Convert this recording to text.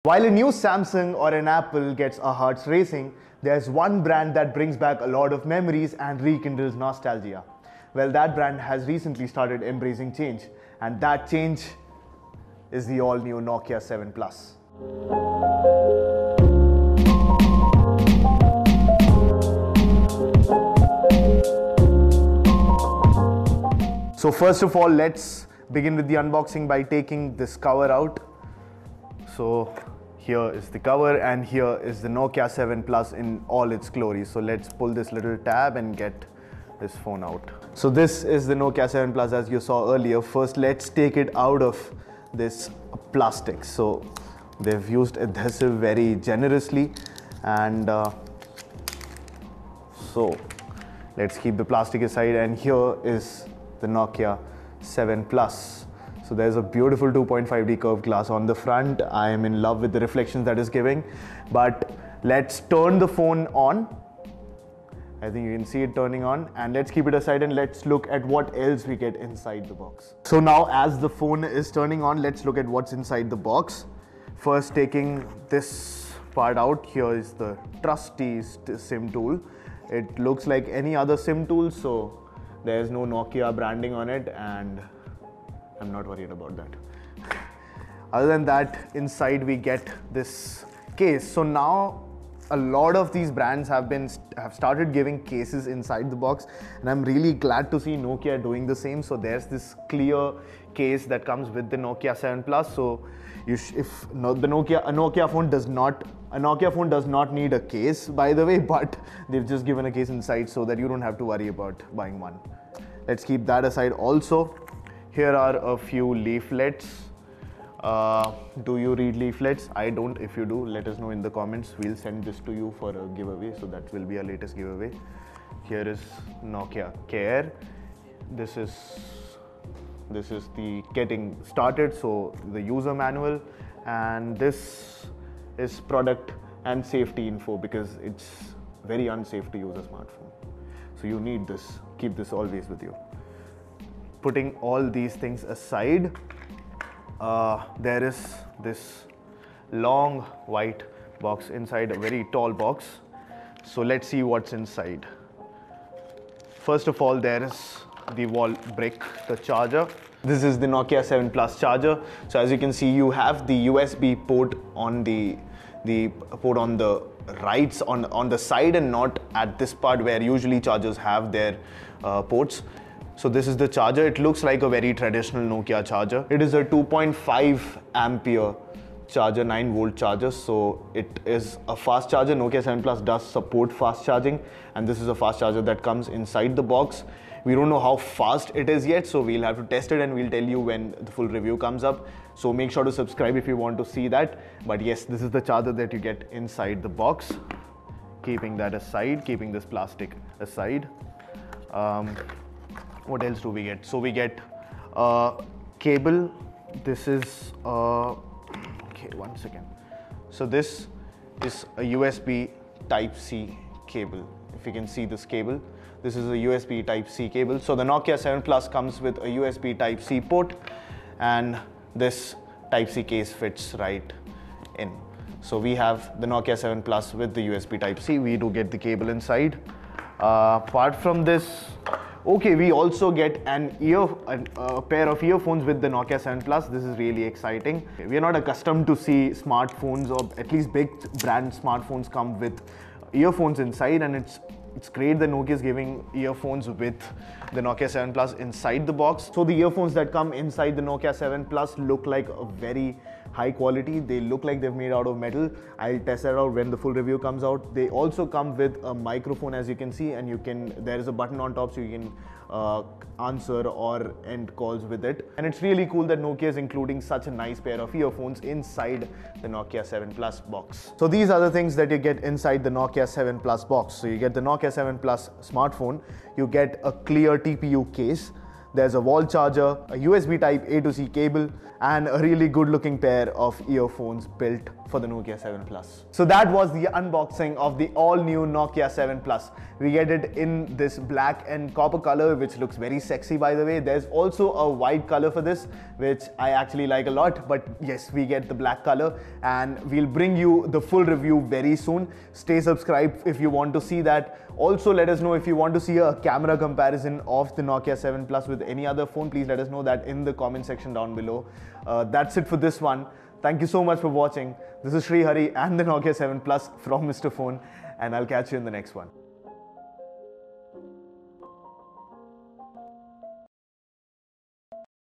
While a new Samsung or an Apple gets our hearts racing, there's one brand that brings back a lot of memories and rekindles nostalgia. Well, that brand has recently started embracing change, and that change is the all-new Nokia 7 Plus. So first of all, let's begin with the unboxing by taking this cover out. So here is the cover and here is the Nokia 7 Plus in all its glory. So let's pull this little tab and get this phone out. So this is the Nokia 7 Plus as you saw earlier. First, let's take it out of this plastic. So they've used adhesive very generously, and so let's keep the plastic aside, and here is the Nokia 7 Plus. So there's a beautiful 2.5D curved glass on the front. I am in love with the reflections that is giving. But let's turn the phone on. I think you can see it turning on, and let's keep it aside and let's look at what else we get inside the box. So now as the phone is turning on, let's look at what's inside the box. First, taking this part out, here is the trusty SIM tool. It looks like any other SIM tool, so there's no Nokia branding on it, and I'm not worried about that. Other than that, inside we get this case. So now a lot of these brands have started giving cases inside the box, and I'm really glad to see Nokia doing the same. So there's this clear case that comes with the Nokia 7 Plus. So a Nokia phone does not need a case, by the way, but they've just given a case inside so that you don't have to worry about buying one. Let's keep that aside also. Here are a few leaflets. Do you read leaflets? I don't. If you do, let us know in the comments. We'll send this to you for a giveaway, so that will be our latest giveaway. Here is Nokia Care. This is the getting started, so the user manual, and this is product and safety info, because it's very unsafe to use a smartphone. So you need this. Keep this always with you. Putting all these things aside, there is this long white box inside, a very tall box. So let's see what's inside. First of all, there is the wall brick, the charger. This is the Nokia 7 Plus charger. So as you can see, you have the USB port on the port on the right, on the side, and not at this part where usually chargers have their ports. So this is the charger. It looks like a very traditional Nokia charger. It is a 2.5 ampere charger, 9 volt charger. So it is a fast charger. Nokia 7 Plus does support fast charging, and this is a fast charger that comes inside the box. We don't know how fast it is yet, so we'll have to test it and we'll tell you when the full review comes up. So make sure to subscribe if you want to see that. But yes, this is the charger that you get inside the box. Keeping that aside, keeping this plastic aside. What else do we get? So we get a cable. This is okay, one second. So this is a USB Type-C cable. If you can see this cable, this is a USB Type-C cable. So the Nokia 7 Plus comes with a USB Type-C port, and this Type-C case fits right in. So we have the Nokia 7 Plus with the USB Type-C. We do get the cable inside. Apart from this, okay, we also get a pair of earphones with the Nokia 7 Plus. This is really exciting. We are not accustomed to see smartphones, or at least big brand smartphones, come with earphones inside, and it's great that Nokia is giving earphones with the Nokia 7 Plus inside the box. So the earphones that come inside the Nokia 7 Plus look like a very high quality. They look like they're made out of metal. I'll test that out when the full review comes out. They also come with a microphone, as you can see, and there is a button on top so you can answer or end calls with it. And it's really cool that Nokia is including such a nice pair of earphones inside the Nokia 7 Plus box. So these are the things that you get inside the Nokia 7 Plus box. So you get the Nokia 7 Plus smartphone, you get a clear TPU case. There's a wall charger, a USB type A to C cable, and a really good looking pair of earphones built for the Nokia 7 Plus. So that was the unboxing of the all new Nokia 7 Plus. We get it in this black and copper color, which looks very sexy, by the way. There's also a white color for this, which I actually like a lot, but yes, we get the black color, and we'll bring you the full review very soon. Stay subscribed if you want to see that. Also, let us know if you want to see a camera comparison of the Nokia 7 Plus with any other phone. Please let us know that in the comment section down below. That's it for this one. Thank you so much for watching. This is Sreehari and the Nokia 7 Plus from Mr. Phone, and I'll catch you in the next one.